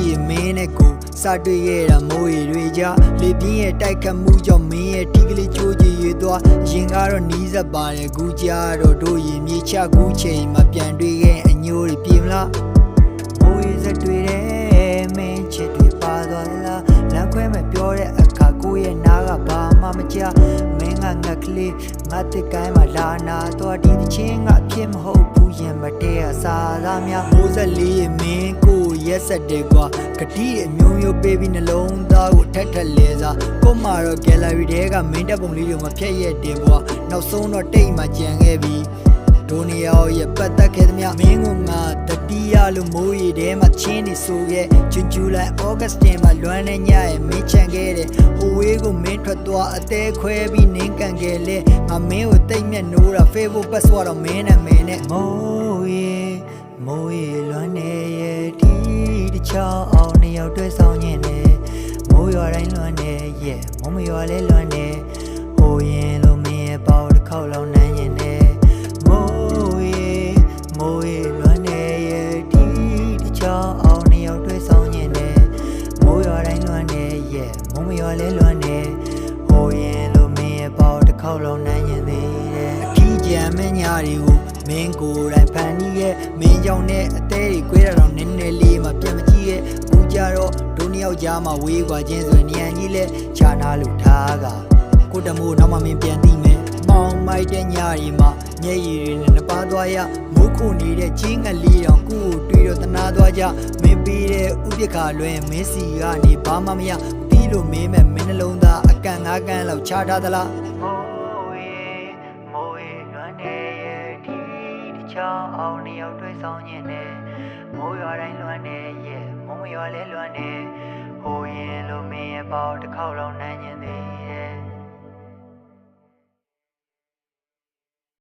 ရှိမင်းနဲ့ကိုစတွေ့ခဲ့တာမိုးရီတွေကြလေပြင်းရဲ့တိုက်ခတ်မှုကြောင့်မင်းရဲ့ဒီကလေးချိုးချရွေသွားရင်ကတော့နီးစပ်ပါတယ်ကူကြတော့တို့ရင်မြေချကူးချိန်မှာပြန်တွေ့ခဲ့အညိုးတွေပြင်မလားမိုးရီစက်တွေ့တယ်မင်းချစ်တွေပါသွားလားလမ်းခွဲမဲ့ပြောတဲ့အခါကိုရဲ့နားကဘာမှမကြမင်းကငက်ကလေးငါတစ်ကိုင်းမှာလာနာတော့ဒီချင်းကအဖြစ်မဟုတ်ဘူးရင်မတည့်အစားသားများမိုးစက်လေးမင်းကိုရက်ဆက်တယ်ကွာကတိအမျိုးမျိုးပေးပြီးနှလုံးသားကိုထက်ထက်လဲစားကိုမာတော့ gallery တဲကမင်းတပ်ပုံလေးတွေမဖြတ်ရက်တယ်ကွာနောက်ဆုံးတော့တိတ်မှကြံခဲ့ပြီဒိုနီယာရဲ့ပတ်သက်ခဲ့သမျှမင်းကငါတတိယလို့မိုးရီထဲမှာချင်းနေဆိုခဲ့ဂျွန်ဂျူလိုက်ဩဂတ်စ်တင်မှာလွမ်းနေညရဲ့မင်းချန်ခဲ့တယ်ဟိုဝေးကိုမင်းထွက်သွားအသေးခွဲပြီးနင်းကန်ခဲ့လေငါမင်းကိုတိတ်မြတ်နိုးတာ Facebook password တော့မင်းနဲ့မင်းနဲ့မိုးရီလွမ်းနေရဲ့ဒီတချောင်းအောင်နှစ်ယောက်တွဲဆောင်ညင်နေမိုးရွာတိုင်းလွမ်းနေရဲ့မိုးမရွာလဲလွမ်းနေဟိုရင်လို့မင်းရဲ့ပေါတစ်ခေါက်လောက်နမ်းညင်နေမိုးရီလွမ်းနေရဲ့ဒီတချောင်းအောင်နှစ်ယောက်တွဲဆောင်ညင်နေမိုးရွာတိုင်းလွမ်းနေရဲ့မိုးမရွာလဲလွမ်းနေဟိုရင်လို့မင်းရဲ့ပေါတစ်ခေါက်လောက်နမ်းညင်သေးတယ်အခီးကြံမင်းညာတွေကိုမင်းကိုယ်တိုင်ဖန်တီးရဲ့မင်းကြောင့်နဲ့အသေးတွေကွဲတာတော့နည်းနည်းလေးမှပြန်မကြည့်ရဲ့ဘူးကြတော့ဒုနှစ်ယောက်ကြားမှာဝေးကွာချင်းဆိုနေရန်ကြီးလဲခြာနာလို့ထားကကိုတမိုးနောက်မှမင်းပြန်သိမယ်မောင်မိုက်တဲ့ညရီမှာမျက်ရည်တွေနဲ့နှပါသွားရမိုးခုနေတဲ့ချင်းငလေးတောင်ကိုတွေ့တော့တနာသွားကြမင်းပြီးတဲ့ဥပက္ခလွဲမင်းစီကနေဘာမှမရပြီးလို့မင်းမဲ့မင်းနှလုံးသားအကန်ငါးကန်လောက်ချထားသလားမိုးရေလွမ်းနေရဲ့ဒီတချောင်းအောင်နှစ်ယောက်တွေ့ဆောင်ညင်နေမိုးရွာတိုင်းလွမ်းနေရဲ့မိုးမရွာလဲလွမ်းနေဟိုရင်လို့မင်းရဲ့ပေါတစ်ခေါက်လုံးနမ်းညင်သေးတယ်